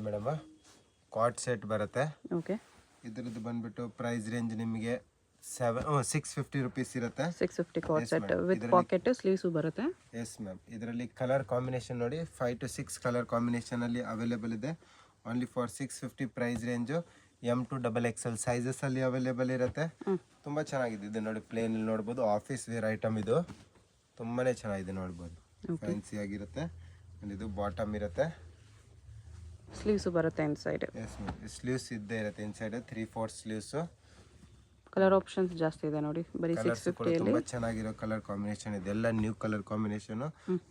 Madam cot set ಬರುತ್ತೆ. Okay, ಇದ್ರದ್ದು ಬಂದ್ಬಿಟ್ಟು ಪ್ರೈಸ್ ರೇಂಜ್ ನಿಮಗೆ 650 ರುಪೀಸ್ ಇರುತ್ತೆ. 650 cot Yes, set ma'am. With pocket sleeves ಬರುತ್ತೆ. Yes ma'am. ಇದರಲ್ಲಿ ಕಲರ್ ಕಾಂಬಿನೇಷನ್ ನೋಡಿ 5 to 6 ಕಲರ್ ಕಾಂಬಿನೇಷನಲ್ಲಿ ಅವೈಲೇಬಲ್ ಇದೆ. Only for 650 price range. M2XXL ಸೈಜಸಲ್ಲಿ ಅವೈಲೇಬಲ್ ಇರುತ್ತೆ. ತುಂಬ ಚೆನ್ನಾಗಿದೆ ಇದು ನೋಡಿ. ಪ್ಲೇನಲ್ಲಿ ನೋಡ್ಬೋದು, ಆಫೀಸ್ ವೇರ್ ಐಟಮ್ ಇದು. ತುಂಬಾ ಚೆನ್ನಾಗಿದೆ ನೋಡ್ಬೋದು, ಫ್ಯಾನ್ಸಿ ಆಗಿರುತ್ತೆ. ಆ್ಯಂಡ್ ಇದು ಬಾಟಮ್ ಇರುತ್ತೆ, ಸ್ಲೀವ್ಸು ಬರುತ್ತೆ ಇನ್ಸೈಡ್. Yes ma'am. ಸ್ಲೀವ್ಸ್ ಇದ್ದೇ ಇರುತ್ತೆ ಇನ್ಸೈಡ್, 3/4 ಸ್ಲೀವ್ಸು. ಕಲರ್ ಆಪ್ಷನ್ಸ್ ಜಾಸ್ತಿ ಇದೆ ನೋಡಿ. ಬರೀ ಕಲರ್ಸ್ ಕೂಡ 650 ತುಂಬಾ ಚೆನ್ನಾಗಿರೋ ಕಲರ್ ಕಾಂಬಿನೇಷನ್ ಇದೆ. ಎಲ್ಲ ನ್ಯೂ ಕಲರ್ ಕಾಂಬಿನೇಷನ್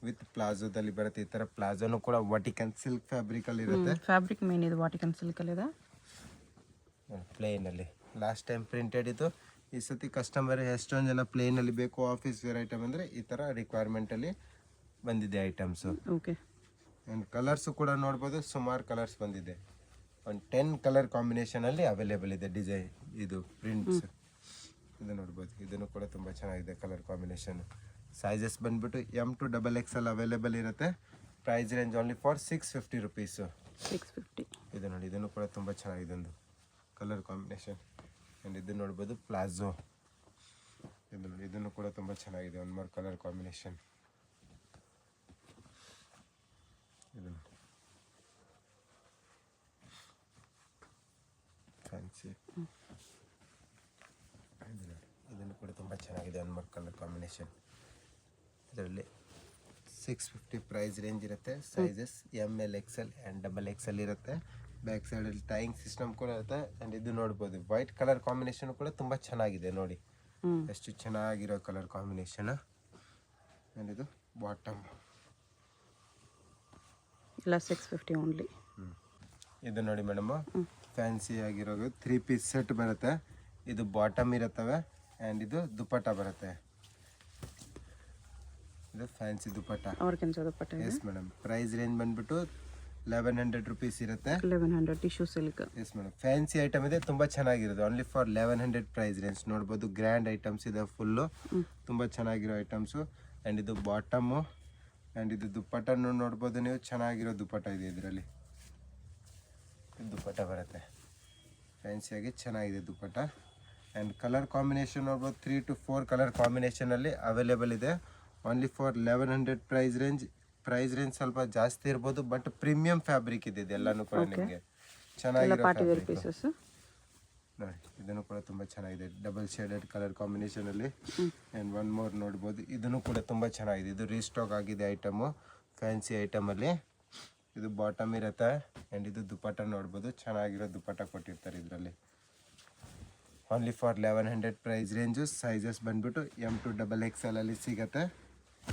ವಿತ್ ಪ್ಲಾಜೋದಲ್ಲಿ ಬರುತ್ತೆ. ಈ ತರ ಪ್ಲಾಜೋನು ಕೂಡ ವಾಟಿಕನ್ ಸಿಲ್ಕ್ ಫ್ಯಾಬ್ರಿಕ್ ಅಲ್ಲಿ ಇರುತ್ತೆ. ಫ್ಯಾಬ್ರಿಕ್ ಮೇನ್ ಇದು ವಾಟಿಕನ್ ಸಿಲ್ಕ್ ಅಲ್ಲಿ ಇದೆ, ಪ್ಲೇನ್ ಅಲ್ಲಿ. ಲಾಸ್ಟ್ ಟೈಮ್ ಪ್ರಿಂಟೆಡ್ ಇದು. ಈ ಸತಿ ಕಸ್ಟಮರ್ ಎಷ್ಟೊಂದು ಜನ ಪ್ಲೇನ್ ಅಲ್ಲಿ ಬೇಕು ಆಫೀಸ್ ವೇರ್ ಐಟಮ್ ಅಂದ್ರೆ ಈ ತರ ರಿಕ್ವೈರ್ಮೆಂಟ್ ಅಲ್ಲಿ ಬಂದಿದೆ ಐಟಮ್ಸ್. ಓಕೆ, ಆ್ಯಂಡ್ ಕಲರ್ಸು ಕೂಡ ನೋಡ್ಬೋದು, ಸುಮಾರು ಕಲರ್ಸ್ ಬಂದಿದೆ. ಒಂದು 10 ಕಲರ್ ಕಾಂಬಿನೇಷನ್ ಅಲ್ಲಿ ಅವೈಲೇಬಲ್ ಇದೆ ಡಿಸೈನ್. ಇದು ಪ್ರಿಂಟ್ಸ್ ಇದು ನೋಡ್ಬೋದು, ಇದನ್ನು ಕೂಡ ತುಂಬ ಚೆನ್ನಾಗಿದೆ ಕಲರ್ ಕಾಂಬಿನೇಷನ್. ಸೈಜಸ್ ಬಂದ್ಬಿಟ್ಟು M2XXL ಅವೈಲೇಬಲ್ ಇರುತ್ತೆ. Price range only for 650 rupees. 650. ಇದು ನೋಡಿ, ಇದನ್ನು ಕೂಡ ತುಂಬ ಚೆನ್ನಾಗಿದೆ ಒಂದು ಕಲರ್ ಕಾಂಬಿನೇಷನ್. ಆ್ಯಂಡ್ ಇದು ನೋಡ್ಬೋದು ಪ್ಲಾಜೋ. ಇದು ನೋಡಿ, ಇದನ್ನು ಕೂಡ ತುಂಬ ಚೆನ್ನಾಗಿದೆ, ಒಂದು ಮೂರು ಕಲರ್ ಕಾಂಬಿನೇಷನ್. ಇದು ನೋಡಿ ಫ್ಯಾನ್ಸಿ. ಇದನ್ನು ಕೂಡ ತುಂಬ ಚೆನ್ನಾಗಿದೆ, ಒಂದು ಮೂರು ಕಲರ್ ಕಾಂಬಿನೇಷನ್. ಇದರಲ್ಲಿ 650 ಪ್ರೈಸ್ ರೇಂಜ್ ಇರುತ್ತೆ. Sizes ML XL and XXL ಇರುತ್ತೆ. ಬ್ಯಾಕ್ ಸೈಡಲ್ಲಿ ಟೈಯಿಂಗ್ ಸಿಸ್ಟಮ್ ಕೂಡ ಇರುತ್ತೆ. ಆ್ಯಂಡ್ ಇದು ನೋಡ್ಬೋದು, ವೈಟ್ ಕಲರ್ ಕಾಂಬಿನೇಷನ್ ಕೂಡ ತುಂಬ ಚೆನ್ನಾಗಿದೆ ನೋಡಿ, ಎಷ್ಟು ಚೆನ್ನಾಗಿರೋ ಕಲರ್ ಕಾಂಬಿನೇಷನ್. ಆ್ಯಂಡ್ ಇದು ಬಾಟಮ್ ಎಲ್ಲ 650 ಓನ್ಲಿ. ಇದು ನೋಡಿ ಮೇಡಮ್, ಫ್ಯಾನ್ಸಿ ಆಗಿರೋ 3 ಪೀಸ್ ಸೆಟ್ ಬರುತ್ತೆ. ಇದು ಬಾಟಮ್ ಇರುತ್ತವೆ ಆ್ಯಂಡ್ ಇದು ದುಪಟ್ಟ ಬರುತ್ತೆ. ಇದು ಫ್ಯಾನ್ಸಿ ದುಪಟ್ಟ, ಆರ್ಗನ್ಜಾ ದುಪಟ್ಟ ಇದೆ. Yes madam. ಪ್ರೈಸ್ ರೇಂಜ್ ಬಂದ್ಬಿಟ್ಟು 1100 ರುಪೀಸ್ ಇರುತ್ತೆ. 1100 tissue silk. Yes madam. Fancy item ಇದೆ, ತುಂಬ ಚೆನ್ನಾಗಿರೋದು. Only for 1100 price range. ನೋಡ್ಬೋದು, ಗ್ರ್ಯಾಂಡ್ ಐಟಮ್ಸ್ ಇದೆ ಫುಲ್ಲು, ತುಂಬ ಚೆನ್ನಾಗಿರೋ ಐಟಮ್ಸು. ಆ್ಯಂಡ್ ಇದು ಬಾಟಮು ಆ್ಯಂಡ್ ಇದು ದುಪ್ಪಟ್ಟನ್ನು ನೋಡ್ಬೋದು ನೀವು, ಚೆನ್ನಾಗಿರೋ ದುಪ್ಪಟ್ಟ ಇದೆ ಇದರಲ್ಲಿ. ದುಪ್ಪಟ್ಟ ಬರುತ್ತೆ ಫ್ಯಾನ್ಸಿಯಾಗಿ, ಚೆನ್ನಾಗಿದೆ ದುಪ್ಪಟ್ಟ. ಆ್ಯಂಡ್ ಕಲರ್ ಕಾಂಬಿನೇಷನ್ ನೋಡ್ಬೋದು, 3 to 4 ಕಲರ್ ಕಾಂಬಿನೇಷನಲ್ಲಿ ಅವೈಲೇಬಲ್ ಇದೆ. Only for 1100 price range. Price range ಸ್ವಲ್ಪ ಜಾಸ್ತಿ ಇರ್ಬೋದು, ಬಟ್ ಪ್ರೀಮಿಯಂ ಫ್ಯಾಬ್ರಿಕ್ ಇದೆ ಇದೆಲ್ಲನೂ ಕೂಡ ನಿಮಗೆ ಚೆನ್ನಾಗಿರೋ ಫ್ಯಾಬ್ರಿಕ್ ನೋಡಿ. ಇದನ್ನು ಕೂಡ ತುಂಬ ಚೆನ್ನಾಗಿದೆ, ಡಬಲ್ ಶೇಡೆಡ್ ಕಲರ್ ಕಾಂಬಿನೇಷನಲ್ಲಿ. ಆ್ಯಂಡ್ ಒನ್ ಮೋರ್ ನೋಡ್ಬೋದು, ಇದನ್ನು ಕೂಡ ತುಂಬ ಚೆನ್ನಾಗಿದೆ. ಇದು ರೀಸ್ಟಾಕ್ ಆಗಿದೆ ಐಟಮು, ಫ್ಯಾನ್ಸಿ ಐಟಮಲ್ಲಿ. ಇದು ಬಾಟಮ್ ಇರುತ್ತೆ ಆ್ಯಂಡ್ ಇದು ದುಪ್ಪಟ್ಟ ನೋಡ್ಬೋದು, ಚೆನ್ನಾಗಿರೋ ದುಪ್ಪಟ್ಟ ಕೊಟ್ಟಿರ್ತಾರೆ ಇದರಲ್ಲಿ. Only for 1100 price range. Sizes ಬಂದ್ಬಿಟ್ಟು M2XXL ಅಲ್ಲಿ ಸಿಗುತ್ತೆ.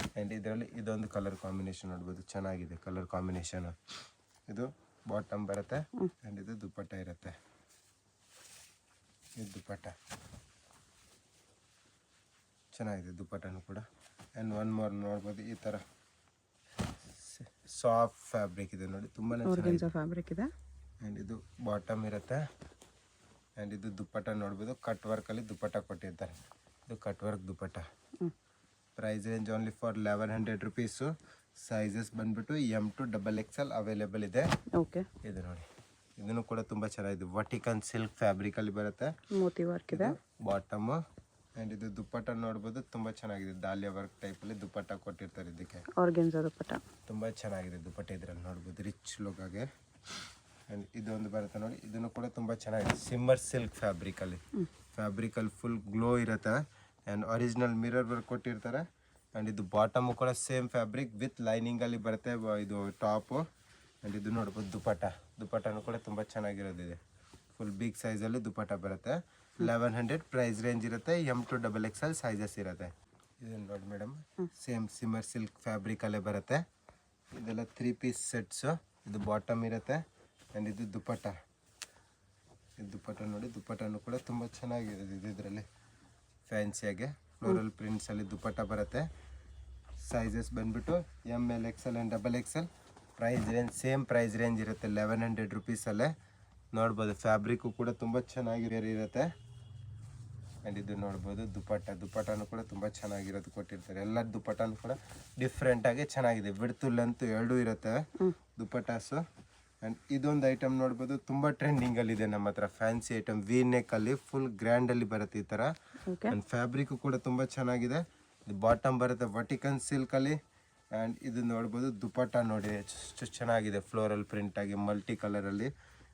ಆ್ಯಂಡ್ ಇದರಲ್ಲಿ ಇದೊಂದು ಕಲರ್ ಕಾಂಬಿನೇಷನ್ ನೋಡ್ಬೋದು, ಚೆನ್ನಾಗಿದೆ ಕಲರ್ ಕಾಂಬಿನೇಷನ್. ಇದು ಬಾಟಮ್ ಬರುತ್ತೆ ಆ್ಯಂಡ್ ಇದು ದುಪ್ಪಟ್ಟ ಇರುತ್ತೆ. ಇದು ದುಪ್ಪಟ್ಟ ಚೆನ್ನಾಗಿದೆ, ದುಪ್ಪಟ್ಟನು ಕೂಡ. ಆ್ಯಂಡ್ ಒನ್ ಮೋರ್ ನೋಡ್ಬೋದು, ಈ ಥರ ಸಾಫ್ಟ್ ಫ್ಯಾಬ್ರಿಕ್ ಇದೆ ನೋಡಿ, ತುಂಬಾ ಫ್ಯಾಬ್ರಿಕ್ ಇದೆ. ಆ್ಯಂಡ್ ಇದು ಬಾಟಮ್ ಇರುತ್ತೆ ಆ್ಯಂಡ್ ಇದು ದುಪ್ಪಟ್ಟ ನೋಡ್ಬೋದು, ಕಟ್ ವರ್ಕಲ್ಲಿ ದುಪ್ಪಟ್ಟ ಕೊಟ್ಟಿರ್ತಾರೆ. ಇದು cut work dupatta. Price range only for 1100 rupees. Sizes ಬಂದ್ಬಿಟ್ಟು M2XXL ಅವೈಲೇಬಲ್ ಇದೆ. ಓಕೆ, ಇದು ನೋಡಿ, ಇದನ್ನು ಕೂಡ ತುಂಬ ಚೆನ್ನಾಗಿದೆ, ವಾಟಿಕನ್ ಸಿಲ್ಕ್ ಫ್ಯಾಬ್ರಿಕಲ್ಲಿ ಬರುತ್ತೆ. ಮೋತಿ ವರ್ಕ್ ಇದೆ ಬಾಟಮು. ಆ್ಯಂಡ್ ಇದು ದುಪ್ಪಟ್ಟ ನೋಡ್ಬೋದು, ತುಂಬ ಚೆನ್ನಾಗಿದೆ, ದಾಲಿಯಾ ವರ್ಕ್ ಟೈಪಲ್ಲಿ ದುಪ್ಪಟ್ಟ ಕೊಟ್ಟಿರ್ತಾರೆ ಇದಕ್ಕೆ. ಆರ್ಗನ್ಜಾ ದುಪಟ್ಟ ತುಂಬ ಚೆನ್ನಾಗಿದೆ ದುಪ್ಪಟ್ಟ, ಇದರಲ್ಲಿ ನೋಡ್ಬೋದು ರಿಚ್ ಲುಕ್ಕಾಗೆ. ಆ್ಯಂಡ್ ಇದೊಂದು ಬರುತ್ತೆ ನೋಡಿ, ಇದನ್ನು ಕೂಡ ತುಂಬ ಚೆನ್ನಾಗಿದೆ, ಸಿಮ್ಮರ್ ಸಿಲ್ಕ್ ಫ್ಯಾಬ್ರಿಕಲ್ಲಿ. ಫ್ಯಾಬ್ರಿಕಲ್ಲಿ ಫುಲ್ ಗ್ಲೋ ಇರುತ್ತೆ ಆ್ಯಂಡ್ ಒರಿಜಿನಲ್ ಮಿರರ್ ವರ್ಕ್ ಕೊಟ್ಟಿರ್ತಾರೆ. ಆ್ಯಂಡ್ ಇದು ಬಾಟಮು ಕೂಡ ಸೇಮ್ ಫ್ಯಾಬ್ರಿಕ್ ವಿತ್ ಲೈನಿಂಗಲ್ಲಿ ಬರುತ್ತೆ ಇದು ಟಾಪು. ಆ್ಯಂಡ್ ಇದು ನೋಡ್ಬೋದು ದುಪ್ಪಟ್ಟ. ದುಪ್ಪಟ್ಟನೂ ಕೂಡ ತುಂಬ ಚೆನ್ನಾಗಿರೋದಿದೆ, ಫುಲ್ ಬಿಗ್ ಸೈಜಲ್ಲಿ ದುಪ್ಪಟ್ಟ ಬರುತ್ತೆ. 1100 ಪ್ರೈಸ್ ರೇಂಜ್ ಇರುತ್ತೆ. M2XXL ಸೈಜಸ್ ಇರುತ್ತೆ. ಇದನ್ನು ನೋಡಿ ಮೇಡಮ್, ಸೇಮ್ ಸಿಮ್ಮರ್ ಸಿಲ್ಕ್ ಫ್ಯಾಬ್ರಿಕಲ್ಲೇ ಬರುತ್ತೆ. ಇದೆಲ್ಲ 3 ಪೀಸ್ ಸೆಟ್ಸು. ಇದು ಬಾಟಮ್ ಇರುತ್ತೆ ಆ್ಯಂಡ್ ಇದು ದುಪ್ಪಟ್ಟ. ಇದು ದುಪ್ಪಟ್ಟ ನೋಡಿ, ದುಪ್ಪಟ್ಟನೂ ಕೂಡ ತುಂಬ ಚೆನ್ನಾಗಿರೋದು ಇದು. ಇದರಲ್ಲಿ ಫ್ಯಾನ್ಸಿಯಾಗೆ ಫ್ಲೋರಲ್ ಪ್ರಿಂಟ್ಸಲ್ಲಿ ದುಪ್ಪಟ್ಟ ಬರುತ್ತೆ. ಸೈಜಸ್ ಬಂದ್ಬಿಟ್ಟು ML XL and XXL. Price range same price range ಇರುತ್ತೆ, 1100 ರುಪೀಸಲ್ಲೇ. ನೋಡ್ಬೋದು, ಫ್ಯಾಬ್ರಿಕ್ಕು ಕೂಡ ತುಂಬ ಚೆನ್ನಾಗಿರುತ್ತೆ. ಆ್ಯಂಡ್ ಇದು ನೋಡ್ಬೋದು ದುಪ್ಪಟ್ಟ. ದುಪ್ಪಟ್ಟನೂ ಕೂಡ ತುಂಬ ಚೆನ್ನಾಗಿರೋದು ಕೊಟ್ಟಿರ್ತಾರೆ. ಎಲ್ಲ ದುಪ್ಪಟ್ಟನೂ ಕೂಡ ಡಿಫ್ರೆಂಟಾಗಿ ಚೆನ್ನಾಗಿದೆ, ವಿಡ್ತು ಲೆಂತ್ ಎರಡೂ ಇರುತ್ತೆ ದುಪ್ಪಟ್ಟಾಸು. ಆ್ಯಂಡ್ ಇದೊಂದು ಐಟಮ್ ನೋಡ್ಬೋದು ತುಂಬ ಟ್ರೆಂಡಿಂಗಲ್ಲಿದೆ ನಮ್ಮ ಹತ್ರ ಫ್ಯಾನ್ಸಿ ಐಟಮ್ ವಿ ನೆಕ್ಕಲ್ಲಿ ಫುಲ್ ಗ್ರ್ಯಾಂಡಲ್ಲಿ ಬರುತ್ತೆ ಈ ಥರ. ಓಕೆ. ಆ್ಯಂಡ್ ಫ್ಯಾಬ್ರಿಕ್ ಕೂಡ ತುಂಬ ಚೆನ್ನಾಗಿದೆ. ಇದು ಬಾಟಮ್ ಬರುತ್ತೆ ವಟಿಕನ್ ಸಿಲ್ಕಲ್ಲಿ. ಆ್ಯಂಡ್ ಇದು ನೋಡ್ಬೋದು ದುಪಟ್ಟ ನೋಡಿ ಎಷ್ಟು ಚೆನ್ನಾಗಿದೆ ಫ್ಲೋರಲ್ ಪ್ರಿಂಟ್ ಆಗಿ ಮಲ್ಟಿ ಕಲರಲ್ಲಿ.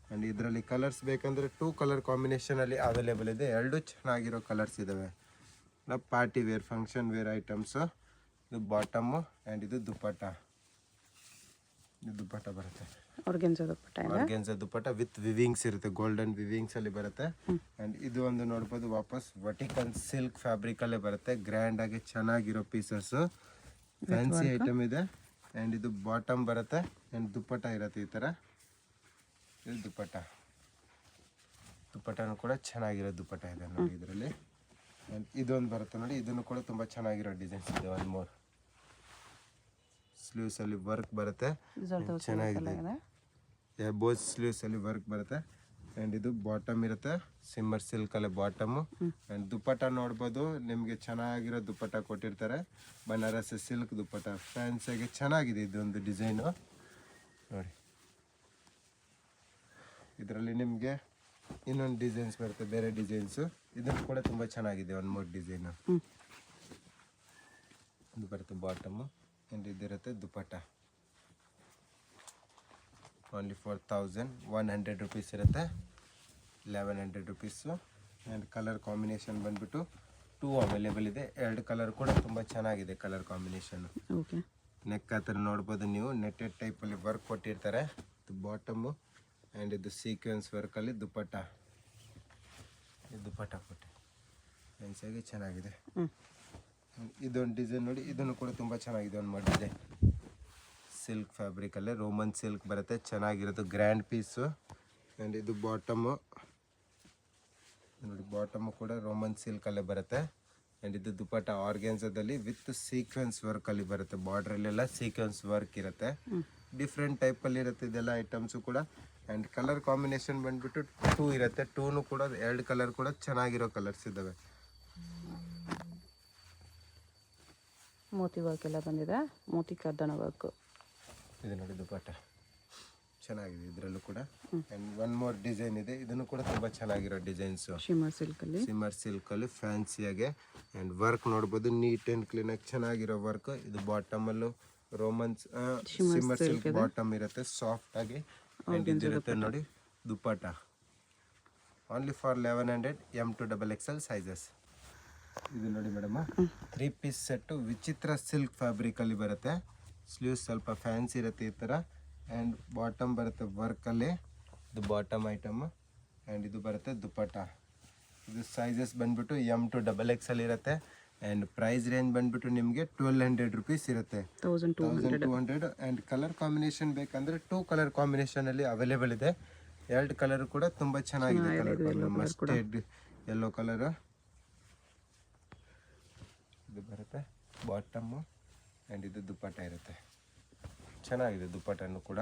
ಆ್ಯಂಡ್ ಇದರಲ್ಲಿ ಕಲರ್ಸ್ ಬೇಕಂದರೆ 2 ಕಲರ್ ಕಾಂಬಿನೇಷನಲ್ಲಿ ಅವೈಲೇಬಲ್ ಇದೆ. 2 ಚೆನ್ನಾಗಿರೋ ಕಲರ್ಸ್ ಇದ್ದಾವೆ. Party wear function wear items. ಇದು ಬಾಟಮ್ಮು ಆ್ಯಂಡ್ ಇದು ದುಪಟ್ಟ. ಇದು ದುಪಟ್ಟ ಬರುತ್ತೆ ಆರ್ಗೆನ್ಸಾ ದುಪ್ಪಟ್ಟ ಇದೆ. ಆರ್ಗೆನ್ಸಾ ದುಪಟ್ಟ ವಿತ್ ವಿವಿಂಗ್ಸ್ ಇರುತ್ತೆ, ಗೋಲ್ಡನ್ ವಿವಿಂಗ್ಸ್ ಅಲ್ಲಿ ಬರುತ್ತೆ. ಆ್ಯಂಡ್ ಇದು ಒಂದು ನೋಡ್ಬೋದು ವಾಪಸ್ ವಟಿಕನ್ ಸಿಲ್ಕ್ ಫ್ಯಾಬ್ರಿಕ್ ಅಲ್ಲೇ ಬರುತ್ತೆ. ಗ್ರ್ಯಾಂಡ್ ಆಗಿ ಚೆನ್ನಾಗಿರೋ ಪೀಸಸ್ ಫ್ಯಾನ್ಸಿ ಐಟಮ್ ಇದೆ. ಆ್ಯಂಡ್ ಇದು ಬಾಟಮ್ ಬರುತ್ತೆ ಆ್ಯಂಡ್ ದುಪ್ಪಟ್ಟ ಇರುತ್ತೆ ಈ ಥರ. ಇದು ದುಪ್ಪಟ್ಟನೂ ಕೂಡ ಚೆನ್ನಾಗಿರೋ ದುಪ್ಪಟ್ಟ ಇದೆ ನೋಡಿ ಇದರಲ್ಲಿ. ಆ್ಯಂಡ್ ಇದೊಂದು ಬರುತ್ತೆ ನೋಡಿ, ಇದನ್ನು ಕೂಡ ತುಂಬ ಚೆನ್ನಾಗಿರೋ ಡಿಸೈನ್ಸ್ ಇದೆ. ಒನ್ ಮೋರ್ ಸ್ಲೀವ್ಸ್ ಅಲ್ಲಿ ವರ್ಕ್ ಬರುತ್ತೆ, ಚೆನ್ನಾಗಿದೆ. ಬೋತ್ ಸ್ಲೀವ್ಸ್ ಅಲ್ಲಿ ವರ್ಕ್ ಬರುತ್ತೆ. ಆ್ಯಂಡ್ ಇದು ಬಾಟಮ್ ಇರುತ್ತೆ ಸಿಮ್ಮರ್ ಸಿಲ್ಕ್ ಅಲ್ಲಿ ಬಾಟಮು. ಆ್ಯಂಡ್ ದುಪ್ಪಟ್ಟ ನೋಡ್ಬೋದು ನಿಮಗೆ ಚೆನ್ನಾಗಿರೋ ದುಪ್ಪಟ್ಟ ಕೊಟ್ಟಿರ್ತಾರೆ. ಬನಾರಸ್ ಸಿಲ್ಕ್ ದುಪ್ಪಟ್ಟ ಫ್ಯಾನ್ಸಿಗೆ ಚೆನ್ನಾಗಿದೆ ಇದೊಂದು ಡಿಸೈನು ನೋಡಿ. ಇದರಲ್ಲಿ ನಿಮಗೆ ಇನ್ನೊಂದು ಡಿಸೈನ್ಸ್ ಬರುತ್ತೆ, ಬೇರೆ ಡಿಸೈನ್ಸು. ಇದನ್ನು ಕೂಡ ತುಂಬ ಚೆನ್ನಾಗಿದೆ. ಒನ್ ಮೋರ್ ಡಿಸೈನು ಇದು ಬರುತ್ತೆ ಬಾಟಮು. ಆ್ಯಂಡ್ ಇದಿರುತ್ತೆ ದುಪಟ್ಟ. ಓನ್ಲಿ 4100 ರುಪೀಸ್ ಇರುತ್ತೆ, 1100 ರುಪೀಸು. ಆ್ಯಂಡ್ ಕಲರ್ ಕಾಂಬಿನೇಷನ್ ಬಂದುಬಿಟ್ಟು 2 ಅವೈಲೇಬಲ್ ಇದೆ. 2 ಕಲರ್ ಕೂಡ ತುಂಬ ಚೆನ್ನಾಗಿದೆ ಕಲರ್ ಕಾಂಬಿನೇಷನ್ನು. ಓಕೆ. ನೆಕ್ ಆ ಥರ ನೋಡ್ಬೋದು ನೀವು, ನೆಟ್ಟೆಡ್ ಟೈಪಲ್ಲಿ ವರ್ಕ್ ಕೊಟ್ಟಿರ್ತಾರೆ. ಇದು ಬಾಟಮು ಆ್ಯಂಡ್ ಇದು ಸೀಕ್ವೆನ್ಸ್ ವರ್ಕಲ್ಲಿ ದುಪಟ್ಟ. ಇದು ದುಪಟ್ಟ ಕೊಟ್ಟು ಫ್ಯಾನ್ಸಿಯಾಗಿ ಚೆನ್ನಾಗಿದೆ. ಇದೊಂದು ಡಿಸೈನ್ ನೋಡಿ, ಇದನ್ನು ಕೂಡ ತುಂಬ ಚೆನ್ನಾಗಿದೆ. ಒಂದು ಮಾಡಿದೆ ಸಿಲ್ಕ್ ಫ್ಯಾಬ್ರಿಕಲ್ಲೇ ರೋಮನ್ ಸಿಲ್ಕ್ ಬರುತ್ತೆ, ಚೆನ್ನಾಗಿರೋದು ಗ್ರ್ಯಾಂಡ್ ಪೀಸು. ಆ್ಯಂಡ್ ಇದು ಬಾಟಮು ನೋಡಿ, ಬಾಟಮು ಕೂಡ ರೋಮನ್ ಸಿಲ್ಕಲ್ಲೇ ಬರುತ್ತೆ. ಆ್ಯಂಡ್ ಇದು ದುಪಟ್ಟ ಆರ್ಗೆನ್ಸಾದಲ್ಲಿ ವಿತ್ ಸೀಕ್ವೆನ್ಸ್ ವರ್ಕಲ್ಲಿ ಬರುತ್ತೆ. ಬಾರ್ಡ್ರಲ್ಲೆಲ್ಲ ಸೀಕ್ವೆನ್ಸ್ ವರ್ಕ್ ಇರುತ್ತೆ, ಡಿಫ್ರೆಂಟ್ ಟೈಪಲ್ಲಿ ಇರುತ್ತೆ ಇದೆಲ್ಲ ಐಟಮ್ಸು ಕೂಡ. ಆ್ಯಂಡ್ ಕಲರ್ ಕಾಂಬಿನೇಷನ್ ಬಂದುಬಿಟ್ಟು 2 ಇರುತ್ತೆ. 2 ಕೂಡ 2 ಕಲರ್ ಕೂಡ ಚೆನ್ನಾಗಿರೋ ಕಲರ್ಸ್ ಇದ್ದಾವೆ. ಮೋತಿ ವರ್ಕ್ ಎಲ್ಲ ಬಂದಿದೆ, ಮೋತಿ ಕದ್ದಣ ವರ್ಕು. ಇದು ನೋಡಿ ದುಪಟ್ಟ ಚೆನ್ನಾಗಿದೆ ಇದರಲ್ಲೂ ಕೂಡ. ಆ್ಯಂಡ್ ಒನ್ ಮೋರ್ ಡಿಸೈನ್ ಇದೆ, ಇದನ್ನು ಕೂಡ ತುಂಬ ಚೆನ್ನಾಗಿರೋ ಡಿಸೈನ್ಸು. ಶಿಮ್ಮರ್ ಸಿಲ್ಕಲ್ಲಿ ಫ್ಯಾನ್ಸಿಯಾಗೆ. ಆ್ಯಂಡ್ ವರ್ಕ್ ನೋಡ್ಬೋದು ನೀಟ್ ಆ್ಯಂಡ್ ಕ್ಲೀನಾಗಿ ಚೆನ್ನಾಗಿರೋ ವರ್ಕ್. ಇದು ಬಾಟಮಲ್ಲೂ ರೋಮನ್ಸ್ ಶಿಮ್ಮರ್ ಸಿಲ್ಕ್ ಬಾಟಮ್ ಇರುತ್ತೆ ಸಾಫ್ಟ್ ಆಗಿ. ಆ್ಯಂಡ್ ಇದಿರುತ್ತೆ ನೋಡಿ dupatta. Only for 1100 M to XXL sizes. ಇದು ನೋಡಿ ಮೇಡಮ್, 3 ಪೀಸ್ ಸೆಟ್ಟು ವಿಚಿತ್ರ ಸಿಲ್ಕ್ ಫ್ಯಾಬ್ರಿಕಲ್ಲಿ ಬರುತ್ತೆ. ಸ್ಲೀವ್ಸ್ ಸ್ವಲ್ಪ ಫ್ಯಾನ್ಸಿ ಇರುತ್ತೆ ಈ ಥರ. ಆ್ಯಂಡ್ ಬಾಟಮ್ ಬರುತ್ತೆ ವರ್ಕಲ್ಲಿ, ಇದು ಬಾಟಮ್ ಐಟಮ್. ಆ್ಯಂಡ್ ಇದು ಬರುತ್ತೆ ದುಪಟ್ಟ. ಇದು ಸೈಜಸ್ ಬಂದುಬಿಟ್ಟು M to XXL ಇರುತ್ತೆ. ಆ್ಯಂಡ್ ಪ್ರೈಸ್ ರೇಂಜ್ ಬಂದುಬಿಟ್ಟು ನಿಮಗೆ 1200 ರುಪೀಸ್ ಇರುತ್ತೆ, 1200. ಆ್ಯಂಡ್ ಕಲರ್ ಕಾಂಬಿನೇಷನ್ ಬೇಕಂದರೆ 2 ಕಲರ್ ಕಾಂಬಿನೇಷನಲ್ಲಿ ಅವೈಲೇಬಲ್ ಇದೆ. 2 ಕಲರ್ ಕೂಡ ತುಂಬ ಚೆನ್ನಾಗಿದೆ. ಕಲರ್ ಮಸ್ಟರ್ಡ್ ಯೆಲ್ಲೋ ಕಲರು ಇದು ಬರುತ್ತೆ ಬಾಟಮ್ಮು. ಆ್ಯಂಡ್ ಇದು ದುಪಟ್ಟ ಇರುತ್ತೆ, ಚೆನ್ನಾಗಿದೆ ದುಪಟ್ಟನೂ ಕೂಡ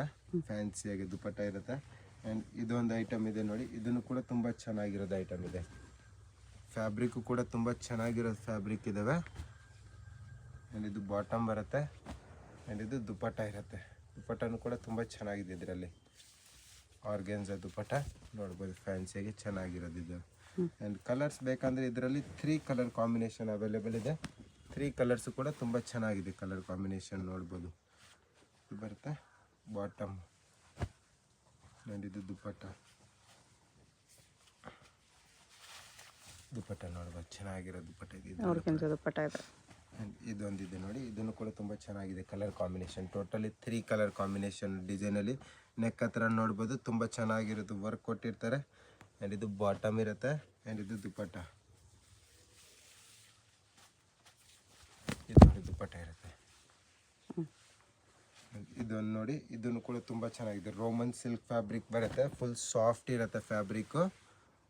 ಫ್ಯಾನ್ಸಿಯಾಗಿ ದುಪಟ್ಟ ಇರುತ್ತೆ. ಆ್ಯಂಡ್ ಇದೊಂದು ಐಟಮ್ ಇದೆ ನೋಡಿ, ಇದನ್ನು ಕೂಡ ತುಂಬ ಚೆನ್ನಾಗಿರೋದು ಐಟಮ್ ಇದೆ. ಫ್ಯಾಬ್ರಿಕ್ಕು ಕೂಡ ತುಂಬ ಚೆನ್ನಾಗಿರೋದು ಫ್ಯಾಬ್ರಿಕ್ ಇದ್ದಾವೆ. ಆ್ಯಂಡ್ ಇದು ಬಾಟಮ್ ಬರುತ್ತೆ ಆ್ಯಂಡ್ ಇದು ದುಪಟ್ಟ ಇರುತ್ತೆ. ದುಪಟ್ಟನೂ ಕೂಡ ತುಂಬ ಚೆನ್ನಾಗಿದೆ ಇದರಲ್ಲಿ. ಆರ್ಗೆನ್ಸಾ ದುಪಟ್ಟ ನೋಡ್ಬೋದು ಫ್ಯಾನ್ಸಿಯಾಗಿ ಚೆನ್ನಾಗಿರೋದು ಇದು. ಆ್ಯಂಡ್ ಕಲರ್ಸ್ ಬೇಕಂದರೆ ಇದರಲ್ಲಿ 3 ಕಲರ್ ಕಾಂಬಿನೇಷನ್ ಅವೈಲೇಬಲ್ ಇದೆ. 3 ಕಲರ್ಸು ಕೂಡ ತುಂಬ ಚೆನ್ನಾಗಿದೆ ಕಲರ್ ಕಾಂಬಿನೇಷನ್ ನೋಡ್ಬೋದು. ಇದು ಬರುತ್ತೆ ಬಾಟಮ್ ಆ್ಯಂಡ್ ಇದು ದುಪಟ್ಟ. ದುಪಟ್ಟ ನೋಡ್ಬೋದು ಚೆನ್ನಾಗಿರೋ ದುಪಟ್ಟ ಇದೆ. ದುಪಟ್ಟ ಇದೆ. ಆ್ಯಂಡ್ ಇದೊಂದಿದೆ ನೋಡಿ, ಇದನ್ನು ಕೂಡ ತುಂಬ ಚೆನ್ನಾಗಿದೆ colour combination. Totally 3 colour combination ಡಿಸೈನಲ್ಲಿ. ನೆಕ್ ಹತ್ರ ನೋಡ್ಬೋದು ತುಂಬ ಚೆನ್ನಾಗಿರೋದು ವರ್ಕ್ ಕೊಟ್ಟಿರ್ತಾರೆ. ಆ್ಯಂಡ್ ಇದು ಬಾಟಮ್ ಇರುತ್ತೆ ಆ್ಯಂಡ್ ಇದು ದುಪಟ್ಟ. ಇದು ನೋಡಿ ದುಪಟ್ಟ ಇರುತ್ತೆ. ಇದನ್ನು ನೋಡಿ, ಇದನ್ನು ಕೂಡ ತುಂಬ ಚೆನ್ನಾಗಿದೆ. ರೋಮನ್ ಸಿಲ್ಕ್ ಫ್ಯಾಬ್ರಿಕ್ ಬರುತ್ತೆ, ಫುಲ್ ಸಾಫ್ಟ್ ಇರುತ್ತೆ ಫ್ಯಾಬ್ರಿಕ್ಕು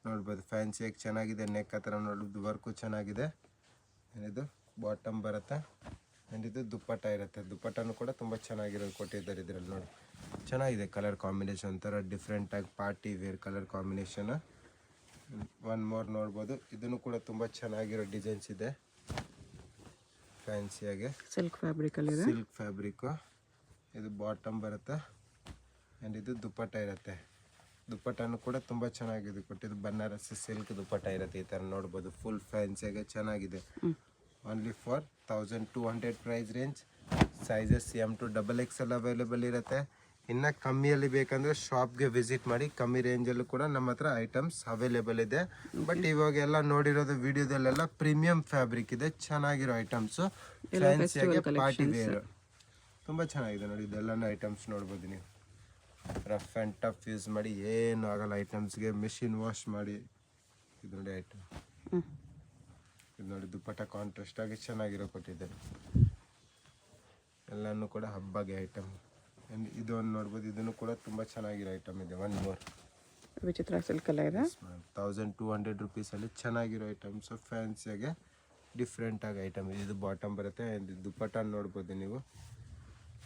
ನೋಡ್ಬೋದು. ಫ್ಯಾನ್ಸಿಯಾಗಿ ಚೆನ್ನಾಗಿದೆ. ನೆಕ್ ಹತ್ರ ನೋಡ್ಬೋದು ವರ್ಕು ಚೆನ್ನಾಗಿದೆ. ಇದು ಬಾಟಮ್ ಬರುತ್ತೆ ಆ್ಯಂಡ್ ಇದು ದುಪ್ಪಟ್ಟ ಇರುತ್ತೆ. ದುಪ್ಪಟ್ಟನೂ ಕೂಡ ತುಂಬ ಚೆನ್ನಾಗಿರೋದು ಕೊಟ್ಟಿದ್ದಾರೆ ಇದರಲ್ಲಿ ನೋಡಿ. ಚೆನ್ನಾಗಿದೆ ಕಲರ್ ಕಾಂಬಿನೇಷನ್, ಒಂಥರ ಡಿಫ್ರೆಂಟಾಗಿ party wear colour combination. One more ನೋಡ್ಬೋದು, ಇದನ್ನು ಕೂಡ ತುಂಬ ಚೆನ್ನಾಗಿರೋ ಡಿಸೈನ್ಸ್ ಇದೆ ಫ್ಯಾನ್ಸಿಯಾಗೆ. ಸಿಲ್ಕ್ ಫ್ಯಾಬ್ರಿಕಲ್ಲಿ ಸಿಲ್ಕ್ ಫ್ಯಾಬ್ರಿಕ್ಕು. ಇದು ಬಾಟಮ್ ಬರುತ್ತೆ ಆ್ಯಂಡ್ ಇದು ದುಪ್ಪಟ್ಟ ಇರುತ್ತೆ. ದುಪ್ಪಟ್ಟನೂ ಕೂಡ ತುಂಬ ಚೆನ್ನಾಗಿದೆ ಕೊಟ್ಟಿದ್ದು. ಬನಾರಸಿ ಸಿಲ್ಕ್ ದುಪ್ಪಟ್ಟ ಇರುತ್ತೆ, ಈ ಥರ ನೋಡ್ಬೋದು. ಫುಲ್ ಫ್ಯಾನ್ಸಿಯಾಗೆ ಚೆನ್ನಾಗಿದೆ. Only for 1200 price range. Sizes M2XXL available ಇರುತ್ತೆ. ಇನ್ನು ಕಮ್ಮಿಯಲ್ಲಿ ಬೇಕಂದರೆ ಶಾಪ್ಗೆ ವಿಸಿಟ್ ಮಾಡಿ. ಕಮ್ಮಿ ರೇಂಜಲ್ಲೂ ಕೂಡ ನಮ್ಮ ಹತ್ರ ಐಟಮ್ಸ್ ಅವೈಲೇಬಲ್ ಇದೆ. ಬಟ್ ಇವಾಗೆಲ್ಲ ನೋಡಿರೋದು ವಿಡಿಯೋದಲ್ಲೆಲ್ಲ ಪ್ರೀಮಿಯಂ ಫ್ಯಾಬ್ರಿಕ್ ಇದೆ, ಚೆನ್ನಾಗಿರೋ ಐಟಮ್ಸು, ಫ್ಯಾನ್ಸಿಯಾಗಿ ಪಾರ್ಟಿ ವೇರ್ ತುಂಬ ಚೆನ್ನಾಗಿದೆ ನೋಡಿ. ಇದೆಲ್ಲನೂ ಐಟಮ್ಸ್ ನೋಡ್ಬೋದು ನೀವು. ರಫ್ ಆ್ಯಂಡ್ ಟಫ್ ಯೂಸ್ ಮಾಡಿ ಏನು ಆಗಲ್ಲ ಐಟಮ್ಸ್ಗೆ. ಮೆಷಿನ್ ವಾಶ್ ಮಾಡಿ. ಇದು ನೋಡಿ ಐಟಮ್, ಇದು ನೋಡಿ ದುಪ್ಪಟ್ಟ ಕಾಂಟ್ರಾಸ್ಟ್ ಆಗಿ ಚೆನ್ನಾಗಿರೋ ಕೊಟ್ಟಿದ್ದಾರೆ. ಎಲ್ಲನೂ ಕೂಡ ಹಬ್ಬಗೆ ಐಟಮ್. ಆ್ಯಂಡ್ ಇದು ಒಂದು ನೋಡ್ಬೋದು, ಇದನ್ನು ಕೂಡ ತುಂಬ ಚೆನ್ನಾಗಿರೋ ಐಟಮ್ ಇದೆ. ಒನ್ ಮೋರ್ ವಿಚಿತ್ರ ಸಿಲ್ಕ್ ಎಲ್ಲ ಇದೆ. 1200 ರುಪೀಸಲ್ಲಿ ಚೆನ್ನಾಗಿರೋ ಐಟಮ್ಸು, ಫ್ಯಾನ್ಸಿಯಾಗೆ ಡಿಫ್ರೆಂಟಾಗಿ ಐಟಮ್. ಇದು ಬಾಟಮ್ ಬರುತ್ತೆ. ದುಪ್ಪಟ್ಟ ನೋಡ್ಬೋದು ನೀವು.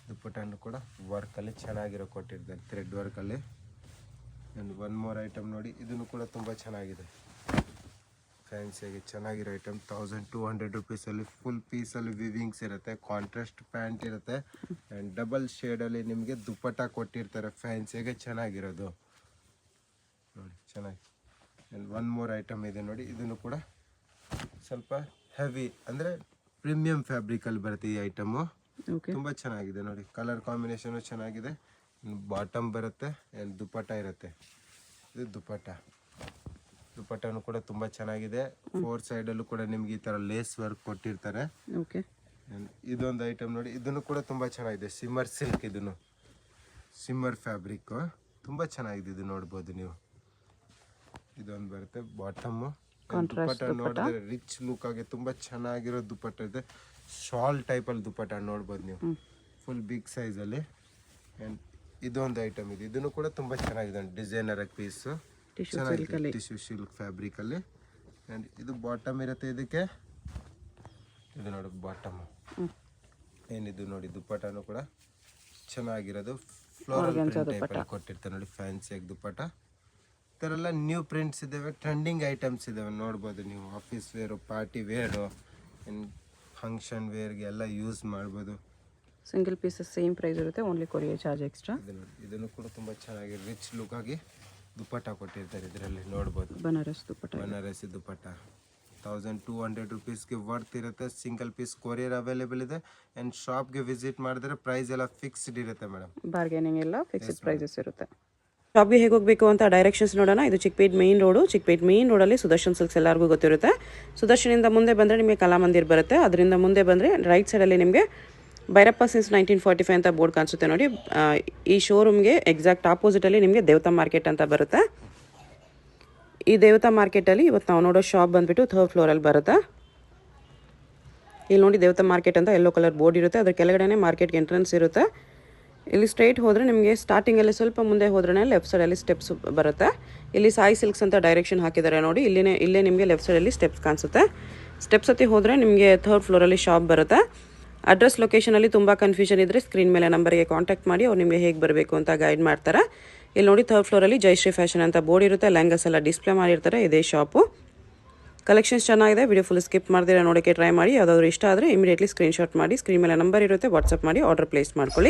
ದುಪ್ಪಟ್ಟನ್ನು ಕೂಡ ವರ್ಕಲ್ಲಿ ಚೆನ್ನಾಗಿರೋ ಕೊಟ್ಟಿರ್ತಾರೆ, ಥ್ರೆಡ್ ವರ್ಕಲ್ಲಿ. ಆ್ಯಂಡ್ ಒನ್ ಮೋರ್ ಐಟಮ್ ನೋಡಿ, ಇದನ್ನು ಕೂಡ ತುಂಬ ಚೆನ್ನಾಗಿದೆ, ಫ್ಯಾನ್ಸಿಯಾಗಿ ಚೆನ್ನಾಗಿರೋ ಐಟಮ್. 1200 ರುಪೀಸಲ್ಲಿ ಫುಲ್ ಪೀಸಲ್ಲಿ ವಿವಿಂಗ್ಸ್ ಇರುತ್ತೆ, ಕಾಂಟ್ರಾಸ್ಟ್ ಪ್ಯಾಂಟ್ ಇರುತ್ತೆ. ಆ್ಯಂಡ್ ಡಬಲ್ ಶೇಡಲ್ಲಿ ನಿಮಗೆ ದುಪ್ಪಟ್ಟ ಕೊಟ್ಟಿರ್ತಾರೆ, ಫ್ಯಾನ್ಸಿಯಾಗೆ ಚೆನ್ನಾಗಿರೋದು ನೋಡಿ, ಚೆನ್ನಾಗಿ. ಆ್ಯಂಡ್ ಒನ್ ಮೋರ್ ಐಟಮ್ ಇದೆ ನೋಡಿ, ಇದನ್ನು ಕೂಡ ಸ್ವಲ್ಪ ಹೆವಿ ಅಂದರೆ ಪ್ರೀಮಿಯಂ ಫ್ಯಾಬ್ರಿಕಲ್ಲಿ ಬರುತ್ತೆ ಈ ಐಟಮು. ತುಂಬ ಚೆನ್ನಾಗಿದೆ ನೋಡಿ. ಕಲರ್ ಕಾಂಬಿನೇಷನು ಚೆನ್ನಾಗಿದೆ. ಬಾಟಮ್ ಬರುತ್ತೆ ಆ್ಯಂಡ್ ದುಪ್ಪಟ್ಟ ಇರುತ್ತೆ. ಇದು ದುಪ್ಪಟ್ಟನೂ ಕೂಡ ತುಂಬ ಚೆನ್ನಾಗಿದೆ. 4 ಸೈಡಲ್ಲೂ ಕೂಡ ನಿಮ್ಗೆ ಈ ಥರ ಲೇಸ್ ವರ್ಕ್ ಕೊಟ್ಟಿರ್ತಾರೆ. ಇದೊಂದು ಐಟಮ್ ನೋಡಿ, ಇದನ್ನು ಕೂಡ ತುಂಬ ಚೆನ್ನಾಗಿದೆ. ಸಿಮ್ಮರ್ ಸಿಲ್ಕ್, ಇದನ್ನು ಸಿಮ್ಮರ್ ಫ್ಯಾಬ್ರಿಕ್ಕು ತುಂಬ ಚೆನ್ನಾಗಿದೆ. ಇದು ನೋಡ್ಬೋದು ನೀವು. ಇದೊಂದು ಬರುತ್ತೆ ಬಾಟಮ್ಮು. ದುಪ್ಪಟ್ಟ ನೋಡಿದ್ರೆ ರಿಚ್ ಲುಕ್ ಆಗಿ ತುಂಬ ಚೆನ್ನಾಗಿರೋ ದುಪ್ಪಟ್ಟ ಇದೆ. ಶಾಲ್ ಟೈಪಲ್ಲಿ ದುಪ್ಪಟ್ಟ ನೋಡ್ಬೋದು ನೀವು, ಫುಲ್ ಬಿಗ್ ಸೈಜಲ್ಲಿ. ಆ್ಯಂಡ್ ಇದೊಂದು ಐಟಮ್ ಇದೆ, ಇದನ್ನು ಕೂಡ ತುಂಬ ಚೆನ್ನಾಗಿದೆ. ಡಿಸೈನರ್ ಪೀಸು ಚೆನ್ನಾಗಿದೆ, ಟಿಶ್ಯೂ ಸಿಲ್ಕ್ ಫ್ಯಾಬ್ರಿಕಲ್ಲಿ. ಆ್ಯಂಡ್ ಇದು ಬಾಟಮ್ ಇರುತ್ತೆ ಇದಕ್ಕೆ. ಇದು ನೋಡಿ ಬಾಟಮ್ ಏನಿದು ನೋಡಿ. ದುಪ್ಪಟ್ಟನೂ ಕೂಡ ಚೆನ್ನಾಗಿರೋದು, ಫ್ಲೋರಲ್ ಟೈಪಲ್ಲಿ ಕೊಟ್ಟಿರ್ತಾರೆ ನೋಡಿ, ಫ್ಯಾನ್ಸಿಯಾಗಿ ದುಪ್ಪಟ್ಟ. ಈ ಥರ ಎಲ್ಲ ನ್ಯೂ ಪ್ರಿಂಟ್ಸ್ ಇದ್ದಾವೆ, ಟ್ರೆಂಡಿಂಗ್ ಐಟಮ್ಸ್ ಇದ್ದಾವೆ ನೋಡ್ಬೋದು ನೀವು. Office wear, party wear, function ವೇರ್ಗೆ ಎಲ್ಲ ಯೂಸ್ ಮಾಡ್ಬೋದು. ಸಿಂಗಲ್ ಪೀಸಸ್ ಸೇಮ್ ಪ್ರೈಸ್ ಇರುತ್ತೆ, ಓನ್ಲಿ ಕೊರಿಯರ್ ಚಾರ್ಜ್ ಎಕ್ಸ್ಟ್ರಾ. ಇದು ನೋಡಿ, ಇದನ್ನು ಕೂಡ ತುಂಬ ಚೆನ್ನಾಗಿ ರಿಚ್ ಲುಕ್ ಆಗಿ ದುಪ್ಪಟ್ಟ ಕೊಟ್ಟಿರ್ತಾರೆ. ಇದರಲ್ಲಿ ನೋಡ್ಬೋದು ಬನಾರಸಿ ದುಪ್ಪಟ್ಟ. 1200 ರುಪೀಸ್ಗೆ ವರ್ತ್ ಇರುತ್ತೆ. ಸಿಂಗಲ್ ಪೀಸ್ ಕೊರಿಯರ್ ಅವೈಲೇಬಲ್ ಇದೆ. ಆ್ಯಂಡ್ ಶಾಪ್ಗೆ ವಿಸಿಟ್ ಮಾಡಿದ್ರೆ ಪ್ರೈಸ್ ಎಲ್ಲ ಫಿಕ್ಸ್ಡ್ ಇರುತ್ತೆ ಮೇಡಮ್, ಬಾರ್ಗೇನಿಂಗ್ ಎಲ್ಲ ಫಿಕ್ಸ್ಡ್ ಪ್ರೈಸಸ್ ಇರುತ್ತೆ. ಶಾಪ್ಗೆ ಹೇಗೆ ಹೋಗಬೇಕು ಅಂತ ಡೈರೆಕ್ಷನ್ಸ್ ನೋಡೋಣ. ಇದು Chickpet main road. Chickpet main ರೋಡಲ್ಲಿ ಸುದರ್ಶನ್ ಸಿಲ್ಕ್ಸ್ ಎಲ್ಲರಿಗೂ ಗೊತ್ತಿರುತ್ತೆ. ಸುದರ್ಶನಿಂದ ಮುಂದೆ ಬಂದರೆ ನಿಮಗೆ ಕಲಾಮಂದಿರ್ ಬರುತ್ತೆ. ಅದರಿಂದ ಮುಂದೆ ಬಂದರೆ ರೈಟ್ ಸೈಡಲ್ಲಿ ನಿಮಗೆ ಭೈರಪ್ಪ ಸಿನ್ಸ್ 1945 ಅಂತ ಬೋರ್ಡ್ ಕಾಣಿಸುತ್ತೆ ನೋಡಿ. ಈ ಶೋರೂಮ್ಗೆ ಎಕ್ಸಾಕ್ಟ್ ಆಪೋಸಿಟಲ್ಲಿ ನಿಮಗೆ ದೇವತಾ ಮಾರ್ಕೆಟ್ ಅಂತ ಬರುತ್ತೆ. ಈ ದೇವತಾ ಮಾರ್ಕೆಟಲ್ಲಿ ಇವತ್ತು ನಾವು ನೋಡೋ ಶಾಪ್ ಬಂದುಬಿಟ್ಟು 3rd ಫ್ಲೋರಲ್ಲಿ ಬರುತ್ತೆ. ಇಲ್ಲಿ ನೋಡಿ ದೇವತಾ ಮಾರ್ಕೆಟ್ ಅಂತ ಯೆಲ್ಲೋ ಕಲರ್ ಬೋರ್ಡ್ ಇರುತ್ತೆ, ಅದ್ರ ಕೆಳಗಡೆ ಮಾರ್ಕೆಟ್ಗೆ ಎಂಟ್ರೆನ್ಸ್ ಇರುತ್ತೆ. ಇಲ್ಲಿ ಸ್ಟ್ರೈಟ್ ಹೋದರೆ ನಿಮಗೆ ಸ್ಟಾರ್ಟಿಂಗಲ್ಲಿ ಸ್ವಲ್ಪ ಮುಂದೆ ಹೋದ್ರೆ ಲೆಫ್ಟ್ ಸೈಡಲ್ಲಿ ಸ್ಟೆಪ್ಸ್ ಬರುತ್ತೆ. ಇಲ್ಲಿ ಸಾಯಿ ಸಿಲ್ಕ್ಸ್ ಅಂತ ಡೈರೆಕ್ಷನ್ ಹಾಕಿದ್ದಾರೆ ನೋಡಿ. ಇಲ್ಲೇ ನಿಮಗೆ ಲೆಫ್ಟ್ ಸೈಡಲ್ಲಿ ಸ್ಟೆಪ್ಸ್ ಕಾಣಿಸುತ್ತೆ. ಸ್ಟೆಪ್ಸ್ ಹತ್ತಿ ಹೋದರೆ ನಿಮಗೆ 3rd ಫ್ಲೋರಲ್ಲಿ ಶಾಪ್ ಬರುತ್ತೆ. ಅಡ್ರೆಸ್ ಲೊಕೇಶನಲ್ಲಿ ತುಂಬ ಕನ್ಫ್ಯೂಷನ್ ಇದ್ದರೆ ಸ್ಕ್ರೀನ್ ಮೇಲೆ ನಂಬರ್ಗೆ ಕಾಂಟ್ಯಾಕ್ಟ್ ಮಾಡಿ, ಅವ್ರು ನಿಮಗೆ ಹೇಗೆ ಬರಬೇಕು ಅಂತ ಗೈಡ್ ಮಾಡ್ತಾರೆ. ಇಲ್ಲಿ ನೋಡಿ 3rd ಫ್ಲೋರಲ್ಲಿ ಜಯಶ್ರೀ ಫ್ಯಾಷನ್ ಅಂತ ಬೋರ್ಡ್ ಇರುತ್ತೆ. ಲೆಹಂಗಾಸ್ ಎಲ್ಲ ಡಿಸ್ಪ್ಲೇ ಮಾಡಿರ್ತಾರೆ. ಇದೇ ಶಾಪು. ಕಲೆಕ್ಷನ್ಸ್ ಚೆನ್ನಾಗಿದೆ. ವಿಡಿಯೋ ಫುಲ್ ಸ್ಕಿಪ್ ಮಾಡ್ತೀರಾ ನೋಡೋಕ್ಕೆ ಟ್ರೈ ಮಾಡಿ. ಯಾವುದಾದ್ರು ಇಷ್ಟ ಆದರೆ ಇಮಿಡಿಯೇಟ್ಲಿ ಸ್ಕ್ರೀನ್ಶಾಟ್ ಮಾಡಿ, ಸ್ಕ್ರೀನ್ ಮೇಲೆ ನಂಬರ್ ಇರುತ್ತೆ, ವಾಟ್ಸಪ್ ಮಾಡಿ ಆರ್ಡರ್ ಪ್ಲೇಸ್ ಮಾಡ್ಕೊಳ್ಳಿ.